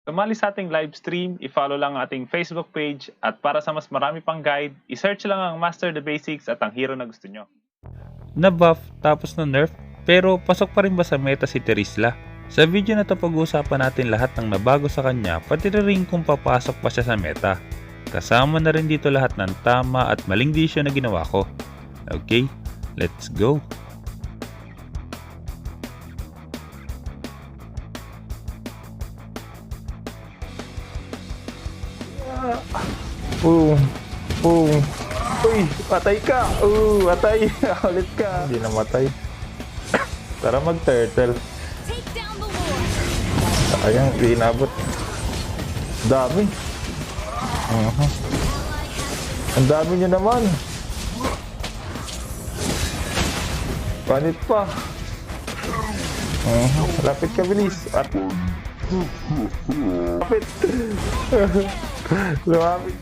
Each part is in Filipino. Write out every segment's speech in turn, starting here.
Sumali sa ating live stream, i-follow lang ang ating Facebook page at para sa mas marami pang guide, i-search lang ang Master the Basics at ang hero na gusto nyo. Na-buff tapos na-nerf, pero pasok pa rin ba sa meta si Terizla? Sa video na to pag-uusapan natin lahat ng nabago sa kanya, pati rin kung papasok pa siya sa meta. Kasama na rin dito lahat ng tama at maling desisyon na ginawa ko. Okay, let's go! Boom. Boom. Uy, patay ka. Patay. Ulit ka. Hindi namatay. Tara mag-turtle. Take down the Lord. Sayang, di inabot. Dami. Ang dami nyo naman. Panit pa. Lapit ka, bilis. Lapit. Lumapit.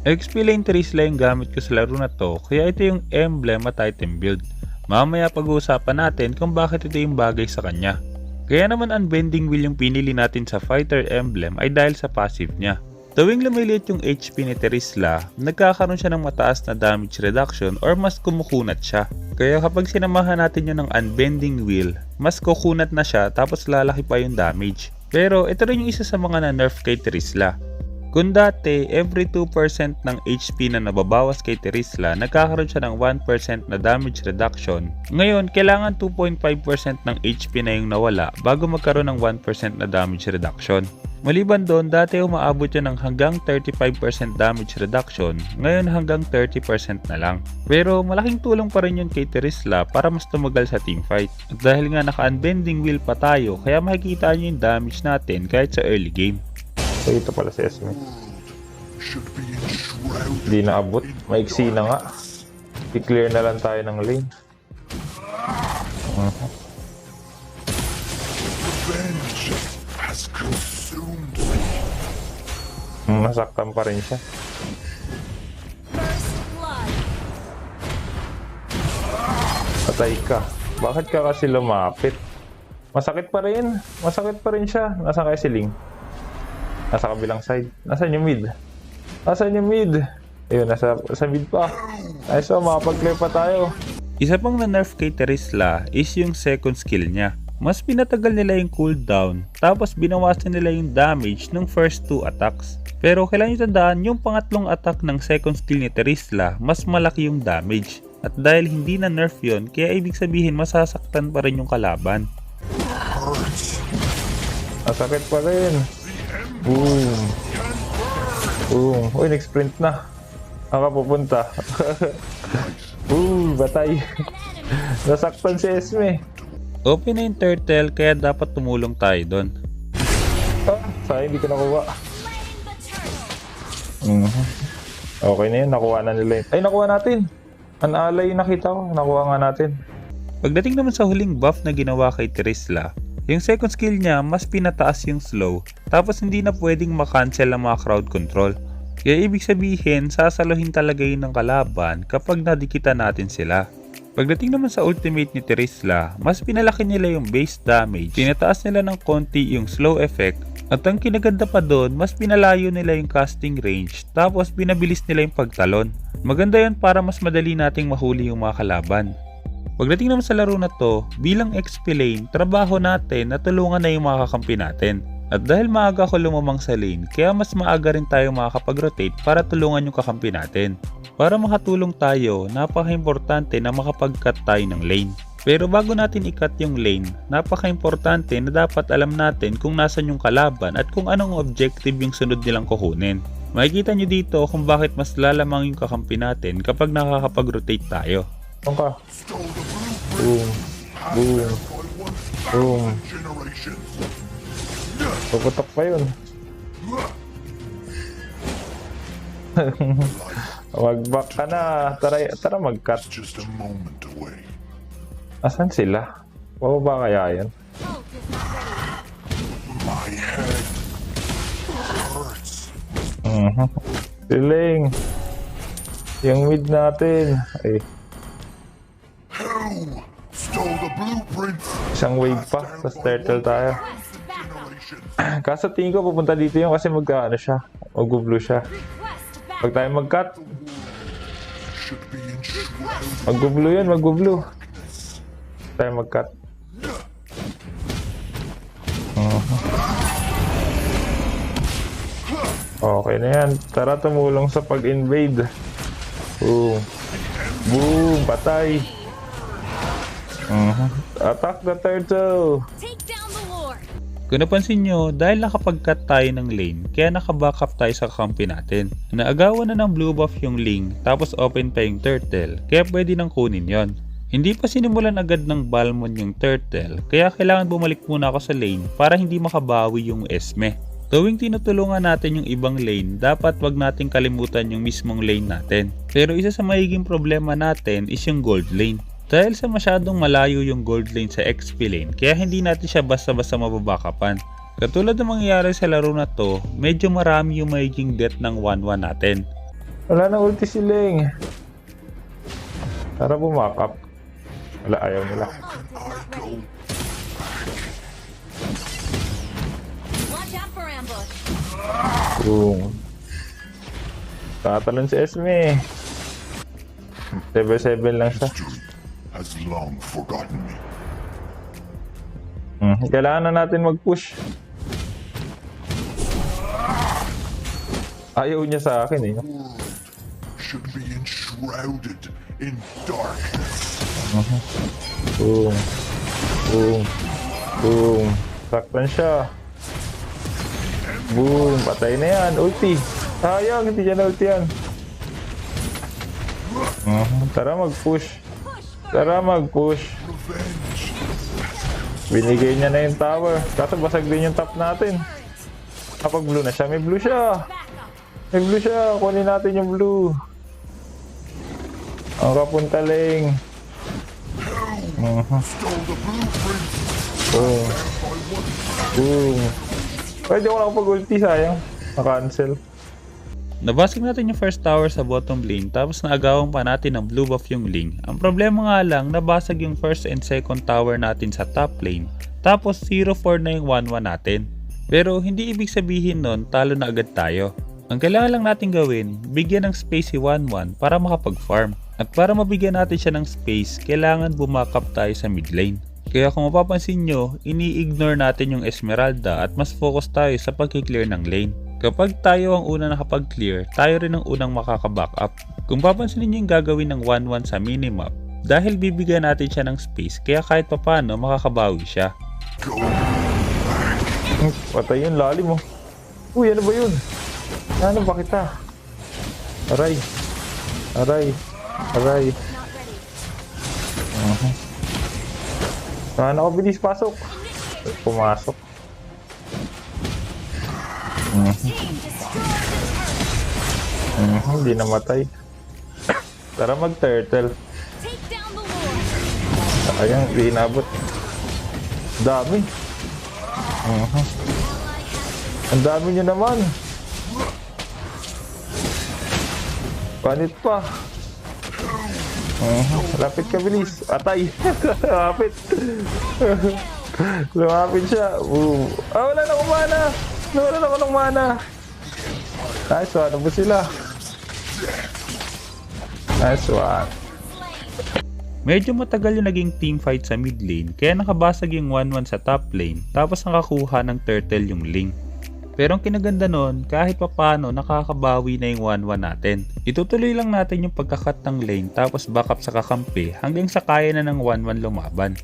XP Lane Terizla yung gamit ko sa laro na to, kaya ito yung emblem at item build. Mamaya pag-uusapan natin kung bakit ito yung bagay sa kanya. Kaya naman Unbending Wheel yung pinili natin sa fighter emblem ay dahil sa passive niya. Tuwing lumiliit yung HP ni Terizla, nagkakaroon siya ng mataas na damage reduction or mas kumukunat siya. Kaya kapag sinamahan natin yun ng Unbending Wheel, mas kukunat na siya tapos lalaki pa yung damage. Pero ito rin yung isa sa mga na-nerf kay Terizla. Kung dati, every 2% ng HP na nababawas kay Terizla, nagkakaroon siya ng 1% na damage reduction. Ngayon, kailangan 2.5% ng HP na yung nawala bago magkaroon ng 1% na damage reduction. Maliban doon, dati umaabot yun ng hanggang 35% damage reduction, ngayon hanggang 30% na lang. Pero malaking tulong pa rin yun kay Terizla para mas tumagal sa teamfight. At dahil nga naka-unbending wheel pa tayo, kaya makikita nyo yung damage natin kahit sa early game. So, ito pala si Esme. Hindi naabot. Maiksi na nga. I-clear na lang tayo ng lane. Nasaktan pa rin siya. First blood. Patay ka. Bakit ka kasi lumapit? Masakit pa rin. Masakit pa rin siya. Nasaan kaya si Ling? Nasa kabilang side. Nasaan yung mid? Nasaan yung mid? Ayun, nasa mid pa. Ay, so makapag-clear pa tayo. Isa pang na-nerf kay Terizla is yung second skill niya. Mas pinatagal nila yung cooldown, tapos binawasan nila yung damage ng first 2 attacks. Pero kailangan nyo tandaan, yung pangatlong attack ng second skill ni Terizla, mas malaki yung damage. At dahil hindi na-nerf yun, kaya ibig sabihin masasaktan pa rin yung kalaban. Masakit pa rin. Boom. Boom. Uy, nag-sprint na. Nakapupunta. Batay. Nasaktan si Esme. Open na yung turtle, kaya dapat tumulong tayo doon. Sayang, hindi ko nakuha. Flame the turtle. Okay na yun, nakuha na nila yun. Ay, nakuha natin. Ang alay nakita ko, nakuha nga natin. Pagdating naman sa huling buff na ginawa kay Terizla, yung second skill niya mas pinataas yung slow, tapos hindi na pwedeng makancel ang mga crowd control. Kaya ibig sabihin, sasaluhin talaga yun ng kalaban kapag nadikitan natin sila. Pagdating naman sa ultimate ni Terizla, mas pinalaki nila yung base damage, pinataas nila ng konti yung slow effect, at ang kinaganda pa doon, mas pinalayo nila yung casting range, tapos pinabilis nila yung pagtalon. Maganda yun para mas madali nating mahuli yung mga kalaban. Pagdating naman sa laro na to, bilang XP lane, trabaho natin na tulungan na yung mga kakampi natin. At dahil maaga ako lumamang sa lane, kaya mas maaga rin tayo makakapag-rotate para tulungan yung kakampi natin. Para makatulong tayo, napaka-importante na makapag-cut tayo ng lane. Pero bago natin i-cut yung lane, napaka-importante na dapat alam natin kung nasan yung kalaban at kung anong objective yung sunod nilang kukunin. Makikita nyo dito kung bakit mas lalamang yung kakampi natin kapag nakakapag-rotate tayo. Saan ka? Boom. Boom. Boom. Puputok pa yun. Mag-back ka na. Tara mag-cut. Just a moment away. Asan sila? Bababa kaya yan? Ult is not ready. My head hurts. Siling. Yung mid natin. Ay, Who stole the blueprints? isang wave pa. Sa turtle tayo. Request backup. Kaso tingin ko pupunta dito yung kasi magka-ano siya. Mag-blue siya. Request Pag back. tayo mag-cut, Should be enshrouded. mag-blue yun, mag-blue. Tayo mag-cut. Okay na yan. Tara tumulong sa pag-invade. Boom. Boom. Patay. Attack the turtle. Take down the Lord. Kung napansin nyo, dahil nakapag-cut tayo ng lane, kaya naka-backup tayo sa kampi natin. Naagawan na ng blue buff yung Ling, tapos open pa yung turtle, kaya pwede nang kunin yon. Hindi pa sinimulan agad ng Balmond yung turtle, kaya kailangan bumalik muna ako sa lane para hindi makabawi yung Esme. Tuwing tinutulungan natin yung ibang lane, dapat wag nating kalimutan yung mismong lane natin. Pero isa sa magiging problema natin is yung gold lane. Dahil sa masyadong malayo yung gold lane sa XP lane, kaya hindi natin siya basta-basta mababakapan. Katulad ng mangyayari sa laro na to, medyo marami yung magiging death ng 1-1 natin. Wala na ulti si Ling. Tara bumakap. Wala, ayaw nila. Watch out for ambush. Boom. Tatalon si Esme. Level 7 lang siya. History has long forgotten me. Kailangan na natin mag-push. Ayaw niya sa akin eh. Should be enshrouded in darkness. Boom. Boom. Boom. Saktan siya. Boom. Patay na yan. Ulti. Sayang. Hindi niya na ulti yan. Tara mag-push. Tara mag-push. Revenge. Binigay niya na yung tower. Kaso basag din yung top natin. Kapag blue na siya. May blue siya. May blue siya. Kunin natin yung blue. Ang kapuntaling. Stole the blueprint. Boom. Boom. Pwede ko lang pag-ulti, sayang. Na-cancel. Nabasag natin yung first tower sa bottom lane, tapos naagawang pa natin ng blue buff yung Ling. Ang problema nga lang, nabasag yung first and second tower natin sa top lane, tapos 0-4 na yung 1-1 natin. Pero hindi ibig sabihin nun, talo na agad tayo. Ang kailangan lang natin gawin, bigyan ng space si 1-1 para makapag-farm. At para mabigyan natin siya ng space, kailangan bumakap tayo sa mid lane. Kaya kung mapapansin nyo, ini-ignore natin yung Esmeralda at mas focus tayo sa pag-clear ng lane. Kapag tayo ang unang nakapag-clear, tayo rin ang unang makaka-backup. Kung papansinin nyo yung gagawin ng 1-1 sa minimap, dahil bibigyan natin siya ng space, kaya kahit papano makakabawi siya. Go. Patay yun, lalim mo. Uy, ano ba yun? Ano ba kita? Aray. Aray. Aray. Not ready. Ano ko, bilis, pasok. Pumasok. Team destroyed the turret. Hindi namatay. Tara mag-turtle. Take down the Lord. Ayun, hindi inabot. Dami. Ang dami nyo naman. Panit pa. Lapit ka, bilis. Atay. Lapit. Lumapit siya. Boom. Ah, wala na akong mana. Wala na ako ng mana. Nice one. Ano ba sila? Nice one. Medyo matagal yung naging teamfight sa mid lane, kaya nakabasag yung 1-1 sa top lane, tapos nakakuha ng turtle yung Ling. Pero ang kinaganda nun, kahit papano nakakabawi na yung 1-1 natin. Itutuloy lang natin yung pagkakat ng lane tapos backup sa kakampi hanggang sa kaya na ng 1-1 lumaban.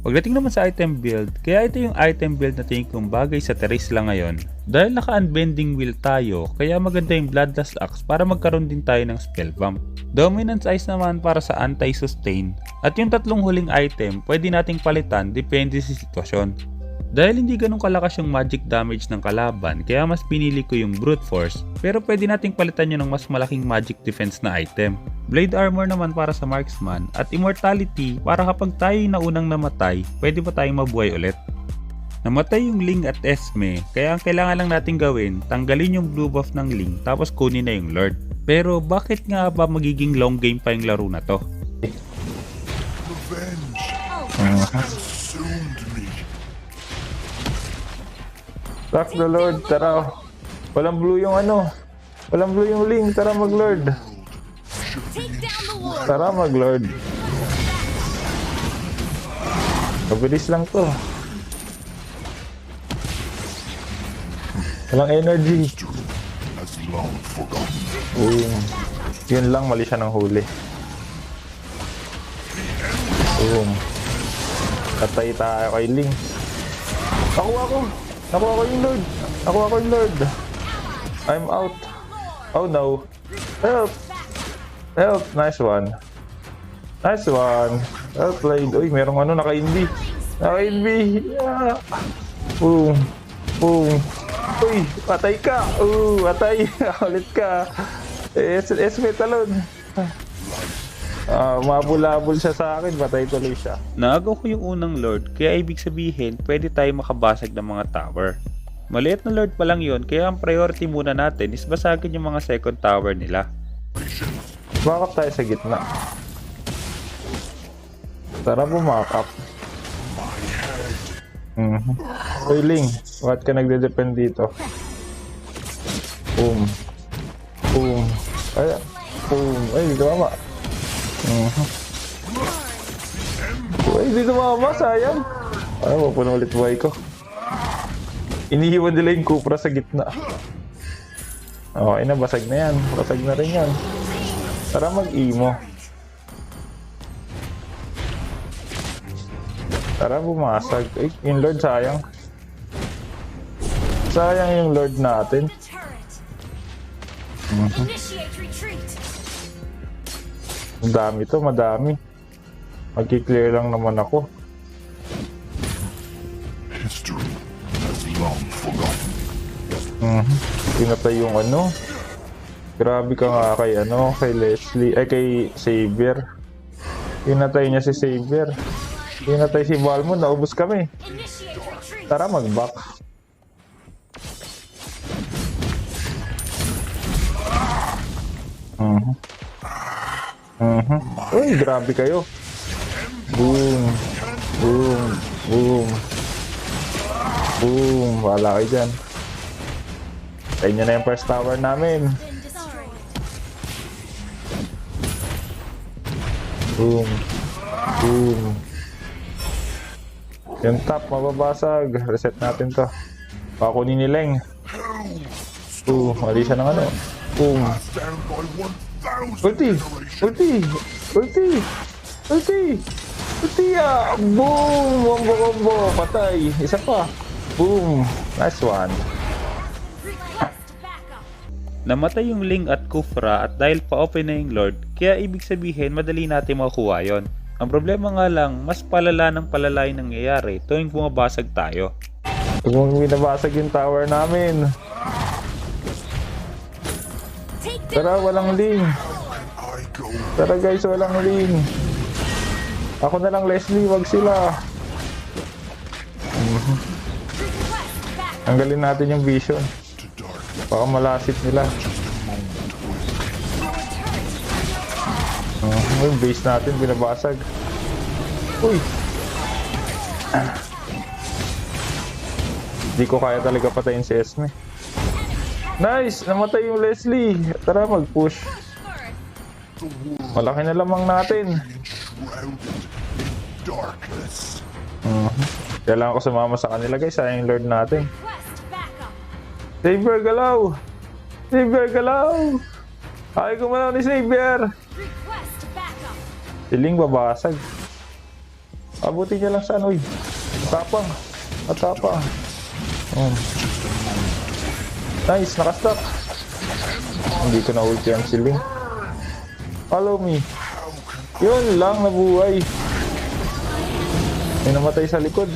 Pagdating naman sa item build, kaya ito yung item build na tingin kong bagay sa Terizla ngayon. Dahil naka-unbending wheel tayo, kaya maganda yung Bloodlust Axe para magkaroon din tayo ng spell bump. Dominance Ice naman para sa anti-sustain. At yung tatlong huling item, pwede nating palitan depende sa sitwasyon. Dahil hindi ganun kalakas yung magic damage ng kalaban, kaya mas pinili ko yung Brute Force, pero pwede nating palitan yun ng mas malaking magic defense na item. Blade Armor naman para sa Marksman, at Immortality para kapag tayo yung naunang namatay, pwede pa tayong mabuhay ulit. Namatay yung Ling at Esme, kaya ang kailangan lang natin gawin, tanggalin yung blue buff ng Ling tapos kunin na yung Lord. Pero bakit nga ba magiging long game pa yung laro na to? Revenge consumed me. Rock the Lord, tara. Walang blue yung ano. Walang blue yung Ling, tara mag-Lord. Take down the wall. Tara mag-Lord. Mabilis lang to. Walang energy. Has long forgotten. Yun lang, mali siya ng huli. Patay tayo kay Ling. Nakuha ko yung Lord. Nakuha ko yung Lord. I'm out. Oh no. Help. Help. Nice one. Nice one. Well played. Uy, merong ano, naka-invi. Naka-invi. Yeah. Boom. Boom. Uy, patay ka. Patay. Ulit ka. Esme talon. Mabulabol siya sa akin. Patay tuloy siya. Naagaw ko yung unang Lord, kaya ibig sabihin pwede tayo makabasag ng mga tower. Maliit na Lord pa lang yon, kaya ang priority muna natin is basagin yung mga second tower nila. Back up tayo sa gitna. Tara, bumak up. Uy, Ling, bakit ka nagde-depend dito? Boom. Boom. Ay, boom. Ay, dito mama. Ay, dito mama, sayang. Ay, mapuno ulit buhay ko. Inihiwan nila yung Cupra sa gitna. Okay na, basag na yan. Basag na rin yan. Tara mag-emo. Tara bumasag. Ay, yung Lord sayang. Sayang yung Lord natin. The turret. Initiate retreat. Madami to, madami. Magki-clear lang naman ako. History has long forgotten. Pinatay yung ano. Grabe ka nga kay ano, kay Leslie, ay kay Xavier. Pinatay niya si Xavier. Pinatay si Balmond, naubos kami. Initiate retreat. Tara mag-back. Uy, grabe kayo. Boom. Boom. Boom. Boom. Wala kayo dyan. Tayo nyo na yung first tower namin. Been destroyed. Boom. Boom. Yung top, mababasag. Reset natin to. Pakunin ni Leng. Boom. Mali siya ng ano. Boom. Down by 1,000 Ulti! generations. Ulti! Ulti! Ulti! Ulti ah! Boom! Combo! Patay! Isa pa! Boom! Nice one! Request backup. Namatay yung Ling at Kufra at dahil pa-open na yung Lord, kaya ibig sabihin madali natin makuha yon. Ang problema nga lang, mas palala ng palala yung nangyayari tuwing bumabasag tayo. Kung binabasag yung tower namin. Take down. Tara, walang Ling! I go Tara guys, walang Ling! Ako na lang, Leslie, wag sila! Request backup. Tanggalin natin yung vision. to darkness. Baka malasit nila. Yung base natin binabasag. Uy! Hindi ko kaya talaga patayin si Esme. Nice! Namatay yung Leslie! Tara mag-push. Malaki na lamang natin. Enshrouded in darkness. Kailangan ko sumama sa kanila guys. Sayang yung Lord natin. Request backup. Xavier galaw! Xavier galaw! Ay gumalaw ni Xavier! Request backup. Siling babasag. Abutin niya lang saan, uy. Matapang. Matapang. Nice, nakastop. Hindi ko na ulti ang siling. Follow me. Yun lang, nabuhay. May namatay sa likod.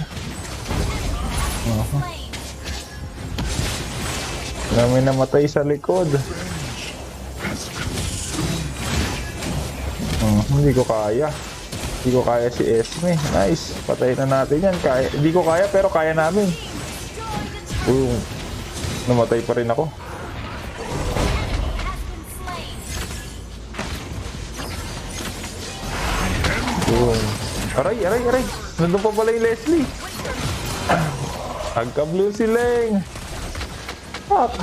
May namatay sa likod. Hindi ko kaya. Hindi ko kaya si Esme. Nice. Patayin na natin yan. Kaya. Hindi ko kaya pero kaya namin. Boom. Namatay pa rin ako. Boom. Aray, aray, aray. Nandun pa pala yung Leslie. Agka-blue si Leng. Fuck!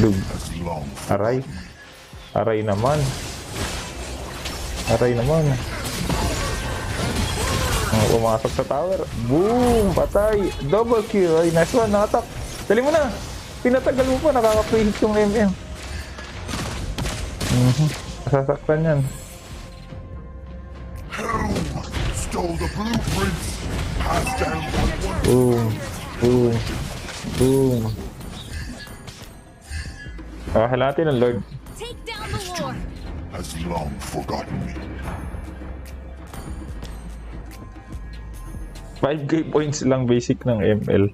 Dug. As long Aray. Aray naman. Aray naman. Pumasok sa tower. Boom! Patay! Double kill! Ay, nice one. Nakatak. Dali mo na! Pinatagal mo pa. Nakaka-pre-hit yung MM. Sasaktan yan. Helm stole the blueprints. Passed down by one. Boom! Boom! Boom! Kailangan natin ng Lord. Take down the Lord. Has long forgotten me. 5k points lang basic ng ML.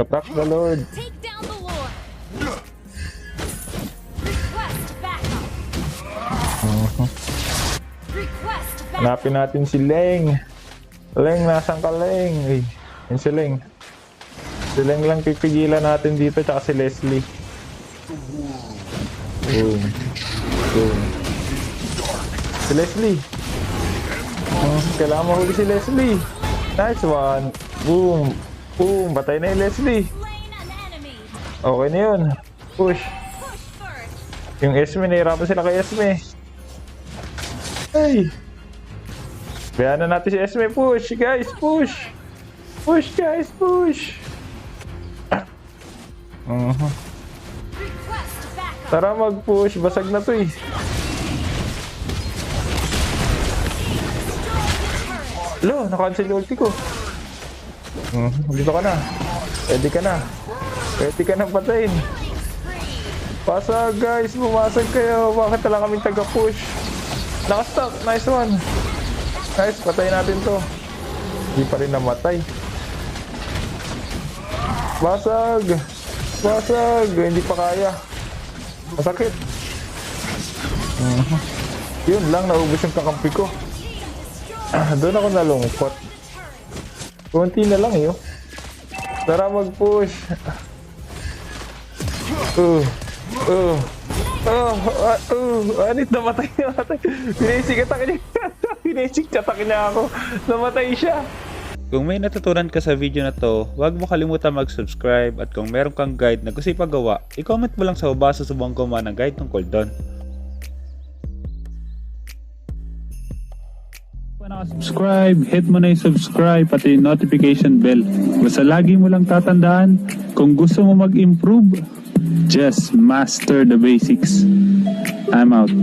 Attack the Lord. Take down the Lord. Request backup. Request backup. Hanapin natin si Leng. Leng, nasan ka Leng? Ay, yun si Leng. Si Leng lang pipigilan natin dito, tsaka si Leslie. Boom. Boom. Si Leslie. Kailangan mahuli si Leslie. Nice one. Boom. Boom. Patay na yung Leslie. Slain an enemy. Okay na yun. Push. Push first. Yung Esme, nahirapan sila kay Esme. Hey! Bayaan na natin si Esme. Push, guys. Push. Push, guys. Push. Request backup. Tara mag-push. Basag na to eh. Lo, nakancel yung ulti ko. Dito ka na. Pwede ka na. Pwede ka na patayin. Pasag guys. Bumasag kayo. Bakit lang kaming taga-push? Nakastock. Nice one. Nice. Patayin natin to. Hindi pa rin namatay. Basag. Basag. Hindi pa kaya. Masakit. Yun lang. Naubos yung kakampi ko. Doon ako nalungkot. Kunti na lang yun. Tara mag-push. Anit, namatay. Pinisik atakin niya ako. Namatay siya. Kung may natutunan ka sa video na to, huwag mo kalimutan mag-subscribe at kung meron kang guide na gusto ipagawa, i-comment mo lang sa baba, susubong ko man ang guide tungkol doon. Kung nakasubscribe, hit mo na yung subscribe pati yung notification bell. Basta lagi mo lang tatandaan, kung gusto mo mag-improve, just master the basics. I'm out.